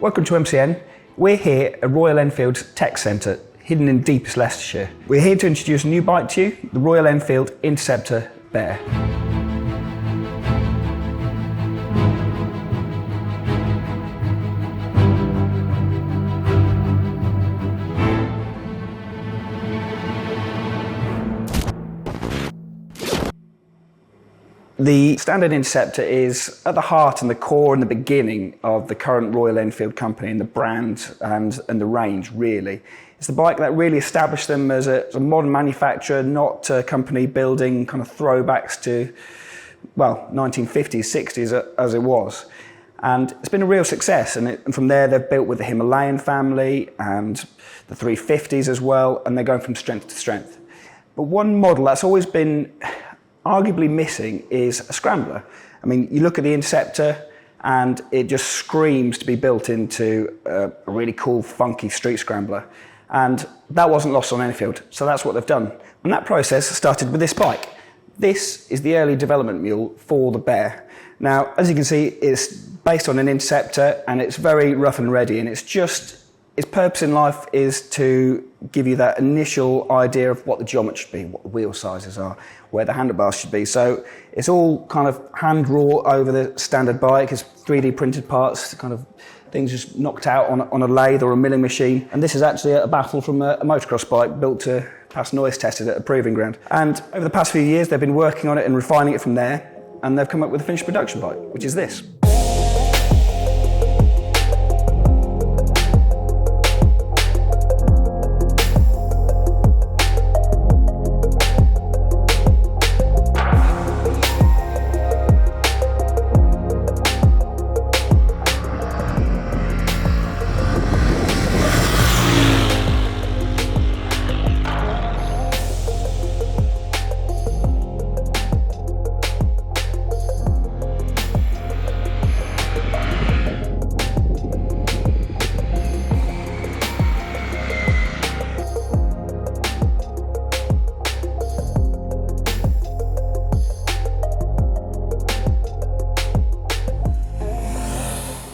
Welcome to MCN. We're here at Royal Enfield's Tech Centre, hidden in deepest Leicestershire. We're here to introduce a new bike to you, the Royal Enfield Interceptor Bear. The standard Interceptor is at the heart and the core and the beginning of the current Royal Enfield company and the brand and the range, really. It's the bike that really established them as a modern manufacturer, not a company building kind of throwbacks to, well, 1950s, 60s as it was. And it's been a real success. And from there, they've built with the Himalayan family and the 350s as well, and they're going from strength to strength. But one model that's always been arguably missing is a scrambler. I mean, you look at the Interceptor and it just screams to be built into a really cool, funky street scrambler. And that wasn't lost on Enfield, so that's what they've done. And that process started with this bike. This is the early development mule for the Bear. Now, as you can see, it's based on an Interceptor and it's very rough and ready, and its purpose in life is to give you that initial idea of what the geometry should be, what the wheel sizes are, where the handlebars should be. So it's all kind of hand raw over the standard bike. It's 3D printed parts, kind of things just knocked out on a lathe or a milling machine. And this is actually a battle from a motocross bike built to pass noise tested at a proving ground. And over the past few years, they've been working on it and refining it from there. And they've come up with a finished production bike, which is this.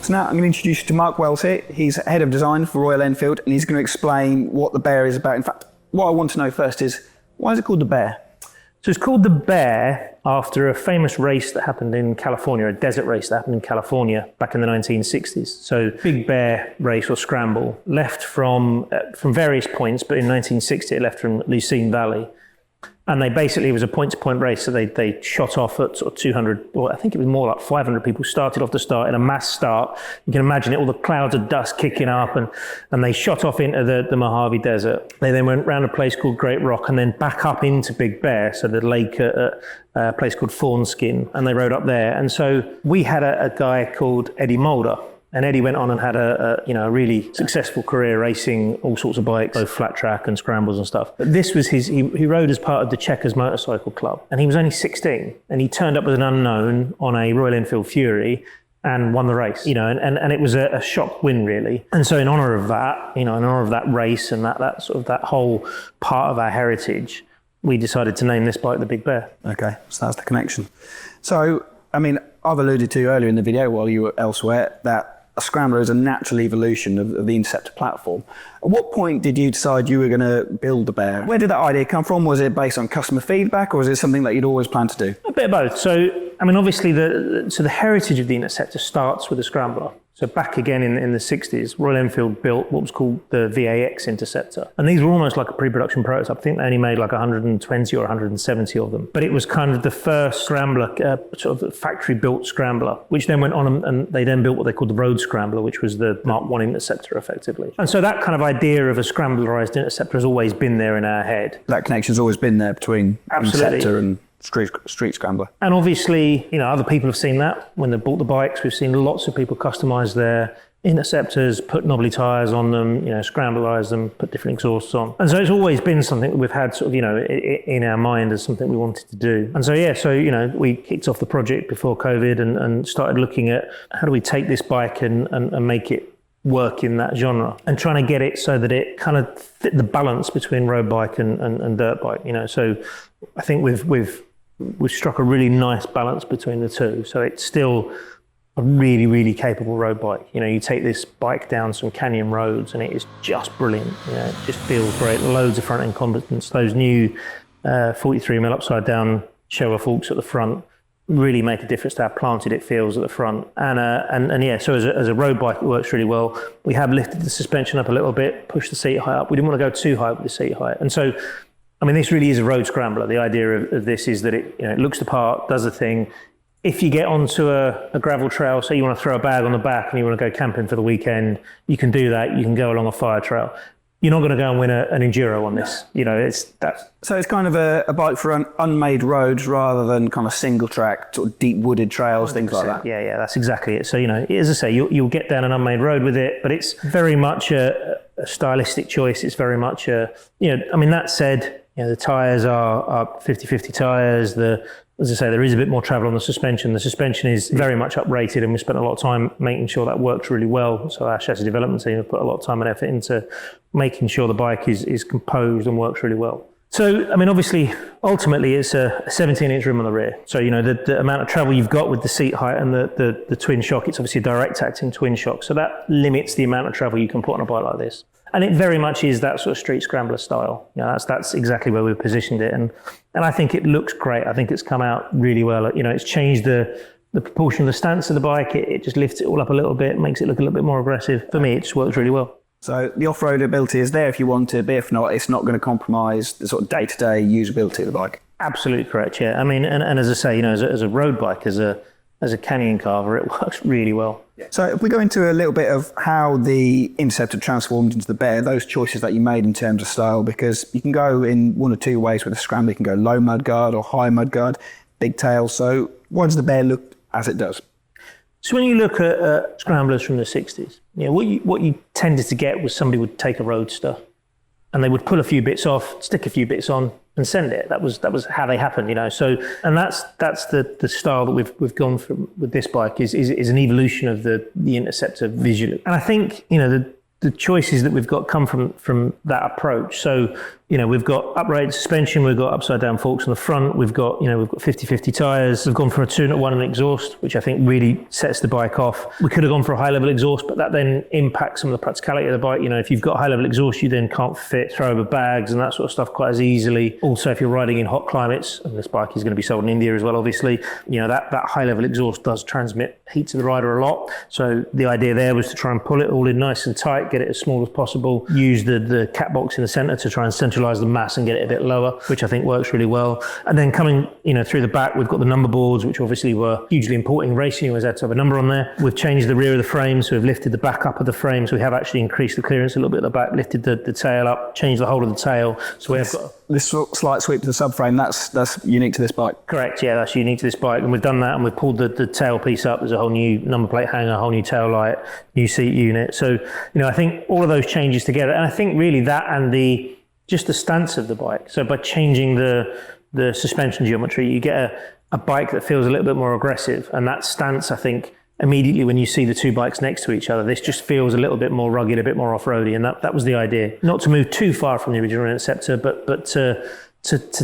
So now I'm going to introduce you to Mark Wells here. He's head of design for Royal Enfield, and he's going to explain what the Bear is about. In fact, what I want to know first is, why is it called the Bear? So it's called the Bear after a famous race that happened in California, a desert race that happened in California back in the 1960s. So Big Bear race or scramble left from various points, but in 1960 it left from Lucene Valley. And it was a point-to-point race, so they shot off at sort of 200, or I think it was more like 500 people started off the start in a mass start. You can imagine it, all the clouds of dust kicking up, and they shot off into the Mojave Desert. They then went round a place called Great Rock and then back up into Big Bear, so the lake at a place called Fawnskin, and they rode up there. And so we had a guy called Eddie Mulder. And Eddie went on and had a really successful career racing all sorts of bikes, both flat track and scrambles and stuff. But this was he rode as part of the Checkers Motorcycle Club. And he was only 16. And he turned up as an unknown on a Royal Enfield Fury and won the race, and it was a shock win, really. And so in honor of that, race and that whole part of our heritage, we decided to name this bike the Big Bear. Okay, so that's the connection. So, I mean, I've alluded to earlier in the video while you were elsewhere that a scrambler is a natural evolution of the Interceptor platform. At what point did you decide you were going to build the Bear? Where did that idea come from? Was it based on customer feedback, or was it something that you'd always planned to do? A bit of both. So, I mean, obviously, the heritage of the Interceptor starts with a scrambler. So back again in the 60s, Royal Enfield built what was called the VAX Interceptor. And these were almost like a pre-production prototype. I think they only made like 120 or 170 of them. But it was kind of the first scrambler, sort of factory-built scrambler, which then went on and they then built what they called the Road Scrambler, which was the Mark I Interceptor, effectively. And so that kind of idea of a scramblerized Interceptor has always been there in our head. That connection's always been there between Interceptor and street scrambler. And obviously, other people have seen that when they bought the bikes. We've seen lots of people customize their Interceptors, put knobbly tires on them, scramblerize them, put different exhausts on. And so it's always been something that we've had sort of, in our mind as something we wanted to do. And so, we kicked off the project before COVID and started looking at how do we take this bike and make it work in that genre, and trying to get it so that it kind of fit the balance between road bike and dirt bike. So I think we've struck a really nice balance between the two. So it's still a really, really capable road bike. You know, you take this bike down some canyon roads and it is just brilliant. You know, it just feels great. Loads of front end competence. Those new 43mm upside down shower forks at the front really make a difference to how planted it feels at the front. And yeah, so as a road bike, it works really well. We have lifted the suspension up a little bit, pushed the seat height up. We didn't want to go too high with the seat height. And so, I mean, this really is a road scrambler. The idea of this is that it looks the part, does the thing. If you get onto a gravel trail, say you want to throw a bag on the back and you want to go camping for the weekend, you can do that. You can go along a fire trail. You're not going to go and win an enduro on this. You know, it's that. So it's kind of a bike for unmade roads rather than kind of single track, sort of deep wooded trails, 100%. Things like that. Yeah, that's exactly it. So, you know, as I say, you'll get down an unmade road with it, but it's very much a stylistic choice. It's very much I mean, that said, you know, the tyres are 50/50 tyres. As I say, there is a bit more travel on the suspension. The suspension is very much uprated, and we spent a lot of time making sure that works really well. So our chassis development team have put a lot of time and effort into making sure the bike is composed and works really well. So, I mean, obviously, ultimately, it's a 17-inch rim on the rear. So, you know, the amount of travel you've got with the seat height and the twin shock, it's obviously a direct acting twin shock. So that limits the amount of travel you can put on a bike like this. And it very much is that sort of street scrambler style. You know, that's exactly where we've positioned it. And I think it looks great. I think it's come out really well. You know, it's changed the proportion of the stance of the bike. It just lifts it all up a little bit, makes it look a little bit more aggressive. For me, it just works really well. So the off-road ability is there if you want it, but if not, it's not going to compromise the sort of day-to-day usability of the bike. Absolutely correct, yeah. I mean, and as I say, you know, as a road bike, as a canyon carver, it works really well. So if we go into a little bit of how the Interceptor transformed into the Bear, those choices that you made in terms of style, because you can go in one or two ways with a scrambler. You can go low mudguard or high mudguard, big tail. So why does the Bear look as it does? So when you look at scramblers from the 60s, you know, what you tended to get was somebody would take a Roadster and they would pull a few bits off, stick a few bits on, and send it. That was how they happened, you know. So, and that's the style that we've gone from with this bike is an evolution of the Interceptor visually. And I think, you know, the choices that we've got come from that approach. So, you know, we've got uprated suspension, we've got upside down forks on the front, we've got 50/50 tyres. We've gone for a 2.1 exhaust, which I think really sets the bike off. We could have gone for a high level exhaust, but that then impacts some of the practicality of the bike. You know, if you've got high level exhaust, you then can't throw over bags and that sort of stuff quite as easily. Also, if you're riding in hot climates, and this bike is going to be sold in India as well, obviously, you know, that high level exhaust does transmit heat to the rider a lot. So the idea there was to try and pull it all in nice and tight, get it as small as possible, use the cat box in the center to try and centralize the mass and get it a bit lower, which I think works really well. And then coming, you know, through the back, we've got the number boards, which obviously were hugely important in racing. You always had to have a number on there. We've changed the rear of the frame, so we've lifted the back up of the frame, so we have actually increased the clearance a little bit at the back, lifted the tail up, changed the whole of the tail. So we have got this slight sweep to the subframe. That's unique to this bike. Correct, yeah, that's unique to this bike. And we've done that, and we've pulled the tail piece up. There's a whole new number plate hanger, a whole new tail light, new seat unit. So, you know, I think all of those changes together, and I think really that and just the stance of the bike. So by changing the suspension geometry, you get a bike that feels a little bit more aggressive. And that stance, I think, immediately when you see the two bikes next to each other, this just feels a little bit more rugged, a bit more off-roady. And that was the idea. Not to move too far from the original Interceptor, but to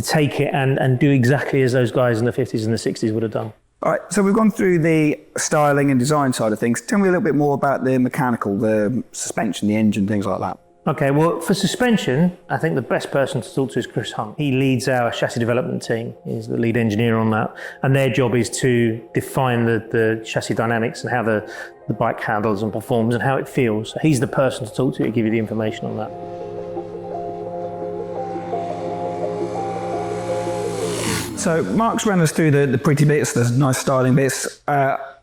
take it and do exactly as those guys in the 50s and the 60s would have done. All right, so we've gone through the styling and design side of things. Tell me a little bit more about the mechanical, the suspension, the engine, things like that. Okay, well, for suspension, I think the best person to talk to is Chris Hunt. He leads our chassis development team. He's the lead engineer on that. And their job is to define the chassis dynamics and how the bike handles and performs and how it feels. So he's the person to talk to give you the information on that. So Mark's ran us through the pretty bits, the nice styling bits.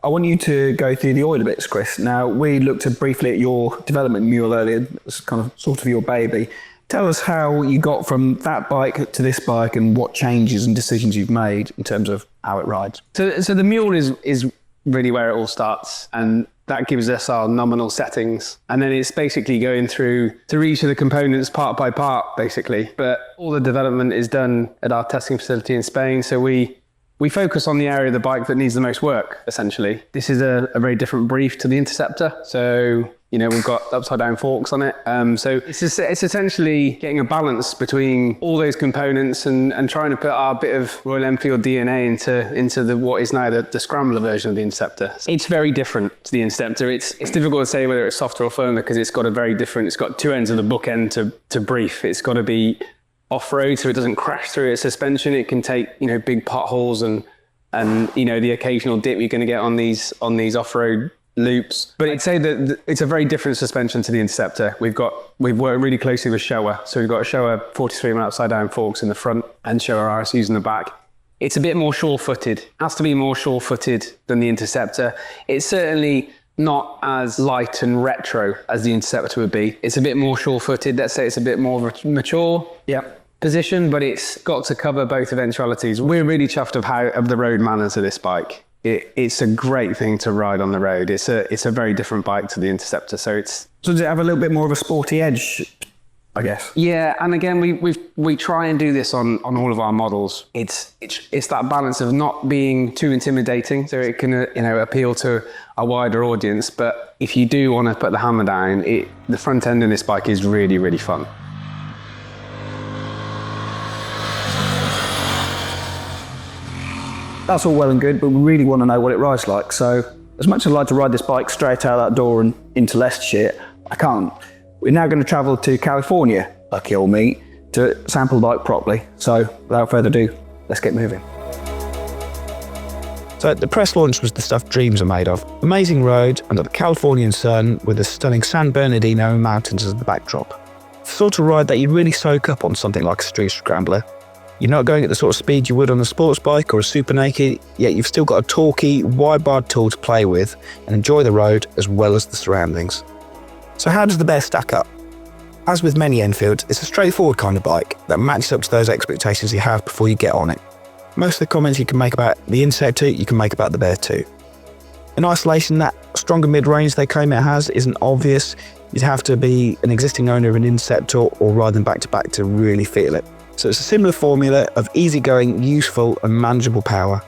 I want you to go through the oiler bits, Chris. Now, we looked briefly at your development mule earlier. It's kind of sort of your baby. Tell us how you got from that bike to this bike and what changes and decisions you've made in terms of how it rides. So the mule is really where it all starts, and that gives us our nominal settings. And then it's basically going through each of the components part by part, basically. But all the development is done at our testing facility in Spain. So we focus on the area of the bike that needs the most work, essentially. This is a very different brief to the Interceptor. So We've got upside down forks on it. So it's essentially getting a balance between all those components and trying to put our bit of Royal Enfield DNA into what is now the scrambler version of the Interceptor. It's very different to the Interceptor. It's difficult to say whether it's softer or firmer because it's got two ends of the bookend to brief. It's got to be off-road so it doesn't crash through its suspension. It can take, big potholes and the occasional dip you're going to get on these off-road loops. But I'd say that it's a very different suspension to the Interceptor. We've worked really closely with Showa. So we've got a Showa 43mm upside down forks in the front and Showa RSUs in the back. It's a bit more sure-footed. Has to be more sure-footed than the Interceptor. It's certainly not as light and retro as the Interceptor would be. It's a bit more sure-footed. Let's say it's a bit more mature position, but it's got to cover both eventualities. We're really chuffed of the road manners of this bike. It's a great thing to ride on the road. It's a very different bike to the Interceptor. So does it have a little bit more of a sporty edge, I guess? Yeah, and again, we try and do this on all of our models. It's that balance of not being too intimidating, so it can appeal to a wider audience. But if you do want to put the hammer down, the front end in this bike is really, really fun. That's all well and good, but we really want to know what it rides like. So as much as I'd like to ride this bike straight out that door and into Leicestershire, I can't. We're now going to travel to California, lucky old me, to sample the bike properly. So without further ado, let's get moving. So the press launch was the stuff dreams are made of. Amazing road under the Californian sun with the stunning San Bernardino mountains as the backdrop. The sort of ride that you'd really soak up on something like a street scrambler. You're not going at the sort of speed you would on a sports bike or a super naked, yet you've still got a torquey, wide-barred tool to play with and enjoy the road as well as the surroundings. So how does the Bear stack up? As with many Enfields, it's a straightforward kind of bike that matches up to those expectations you have before you get on it. Most of the comments you can make about the Interceptor, you can make about the Bear too. In isolation, that stronger mid-range they claim it has isn't obvious. You'd have to be an existing owner of an Interceptor or ride them back-to-back to really feel it. So it's a similar formula of easygoing, useful and manageable power.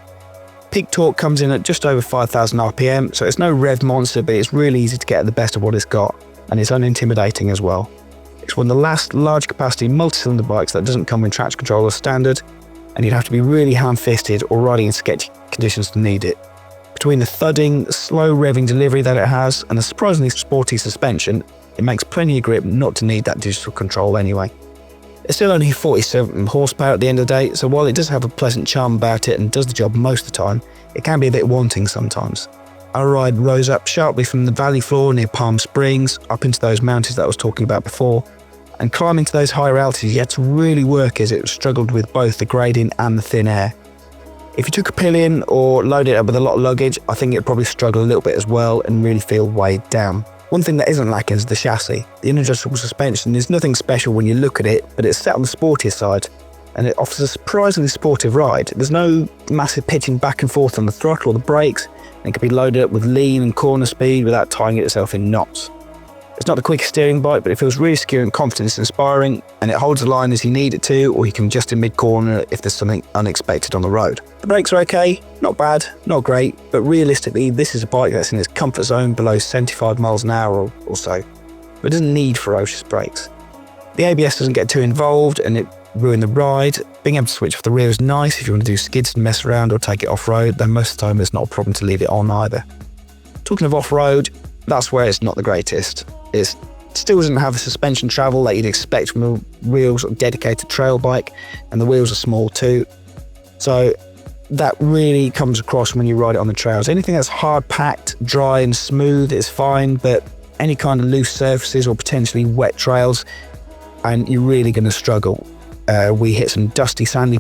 Peak torque comes in at just over 5,000 RPM, so it's no rev monster, but it's really easy to get at the best of what it's got, and it's unintimidating as well. It's one of the last large capacity multi-cylinder bikes that doesn't come with traction control as standard, and you'd have to be really hand-fisted or riding in sketchy conditions to need it. Between the thudding, slow revving delivery that it has and the surprisingly sporty suspension, it makes plenty of grip not to need that digital control anyway. It's still only 47 horsepower at the end of the day, so while it does have a pleasant charm about it and does the job most of the time, it can be a bit wanting sometimes. Our ride rose up sharply from the valley floor near Palm Springs, up into those mountains that I was talking about before, and climbing to those higher altitudes you had to really work as it struggled with both the gradient and the thin air. If you took a pillion or loaded it up with a lot of luggage, I think it'd probably struggle a little bit as well and really feel weighed down. One thing that isn't lacking is the chassis. The inadjustable suspension is nothing special when you look at it, but it's set on the sportier side, and it offers a surprisingly sportive ride. There's no massive pitching back and forth on the throttle or the brakes, and it can be loaded up with lean and corner speed without tying itself in knots. It's not the quickest steering bike, but it feels really secure and confidence inspiring, and it holds the line as you need it to, or you can adjust in mid-corner if there's something unexpected on the road. The brakes are okay, not bad, not great, but realistically this is a bike that's in its comfort zone below 75 miles an hour or so, but it doesn't need ferocious brakes. The ABS doesn't get too involved and it ruin the ride. Being able to switch off the rear is nice if you want to do skids and mess around or take it off-road, though most of the time it's not a problem to leave it on either. Talking of off-road, that's where it's not the greatest. It still doesn't have the suspension travel that you'd expect from a real sort of dedicated trail bike, and the wheels are small too. So that really comes across when you ride it on the trails. Anything that's hard packed, dry and smooth is fine, but any kind of loose surfaces or potentially wet trails, and you're really going to struggle. We hit some dusty, sandy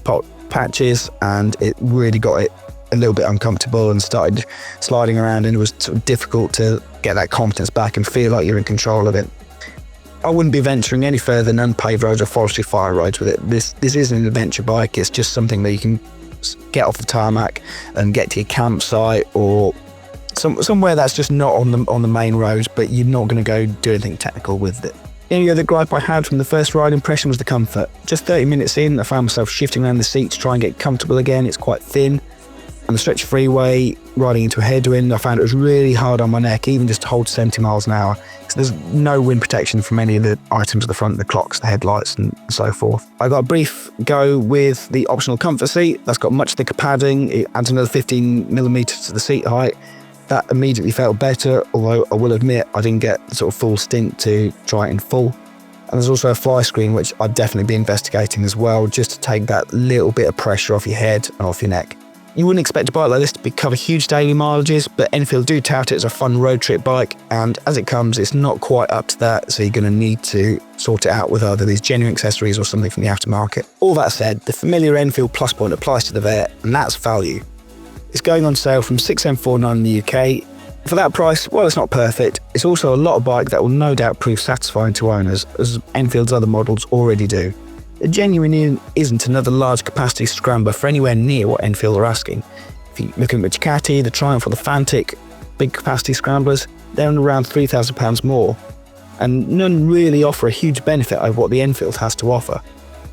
patches and it really got it a little bit uncomfortable and started sliding around, and it was sort of difficult to get that confidence back and feel like you're in control of it. I wouldn't be venturing any further than unpaved roads or forestry fire rides with it. This isn't an adventure bike, it's just something that you can get off the tarmac and get to your campsite or somewhere that's just not on the main roads, but you're not going to go do anything technical with it. The only other gripe I had from the first ride impression was the comfort. Just 30 minutes in, I found myself shifting around the seat to try and get comfortable again. It's quite thin. On the stretch freeway, riding into a headwind, I found it was really hard on my neck, even just to hold 70 miles an hour. So there's no wind protection from any of the items at the front, the clocks, the headlights and so forth. I got a brief go with the optional comfort seat. That's got much thicker padding. It adds another 15mm to the seat height. That immediately felt better, although I will admit I didn't get the sort of full stint to try it in full. And there's also a fly screen, which I'd definitely be investigating as well, just to take that little bit of pressure off your head and off your neck. You wouldn't expect a bike like this to cover huge daily mileages, but Enfield do tout it as a fun road trip bike, and as it comes, it's not quite up to that, so you're going to need to sort it out with either these genuine accessories or something from the aftermarket. All that said, the familiar Enfield Plus point applies to the Bear, and that's value. It's going on sale from $6,749 in the UK. For that price, well, it's not perfect. It's also a lot of bike that will no doubt prove satisfying to owners, as Enfield's other models already do. It genuinely isn't another large capacity scrambler for anywhere near what Enfield are asking. If you're looking at the Ducati, the Triumph or the Fantic, big capacity scramblers, they're on around £3,000 more. And none really offer a huge benefit over what the Enfield has to offer.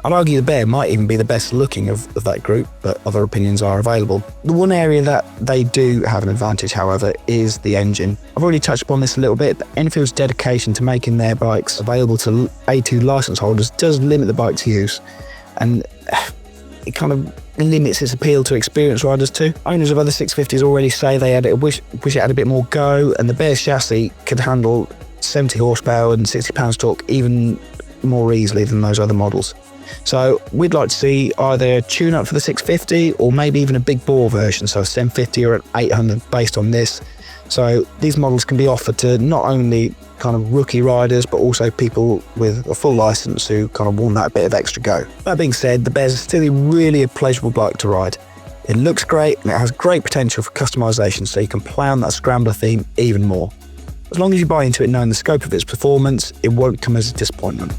I'd argue the Bear might even be the best looking of that group, but other opinions are available. The one area that they do have an advantage, however, is the engine. I've already touched upon this a little bit, but Enfield's dedication to making their bikes available to A2 licence holders does limit the bike's use, and it kind of limits its appeal to experienced riders too. Owners of other 650s already say they wish it had a bit more go, and the Bear's chassis could handle 70 horsepower and 60 pounds torque even more easily than those other models. So we'd like to see either a tune-up for the 650 or maybe even a big bore version, so a 750 or an 800 based on this. So these models can be offered to not only kind of rookie riders, but also people with a full licence who kind of want that bit of extra go. That being said, the Bear's still really a pleasurable bike to ride. It looks great and it has great potential for customisation, so you can play on that scrambler theme even more. As long as you buy into it knowing the scope of its performance, it won't come as a disappointment.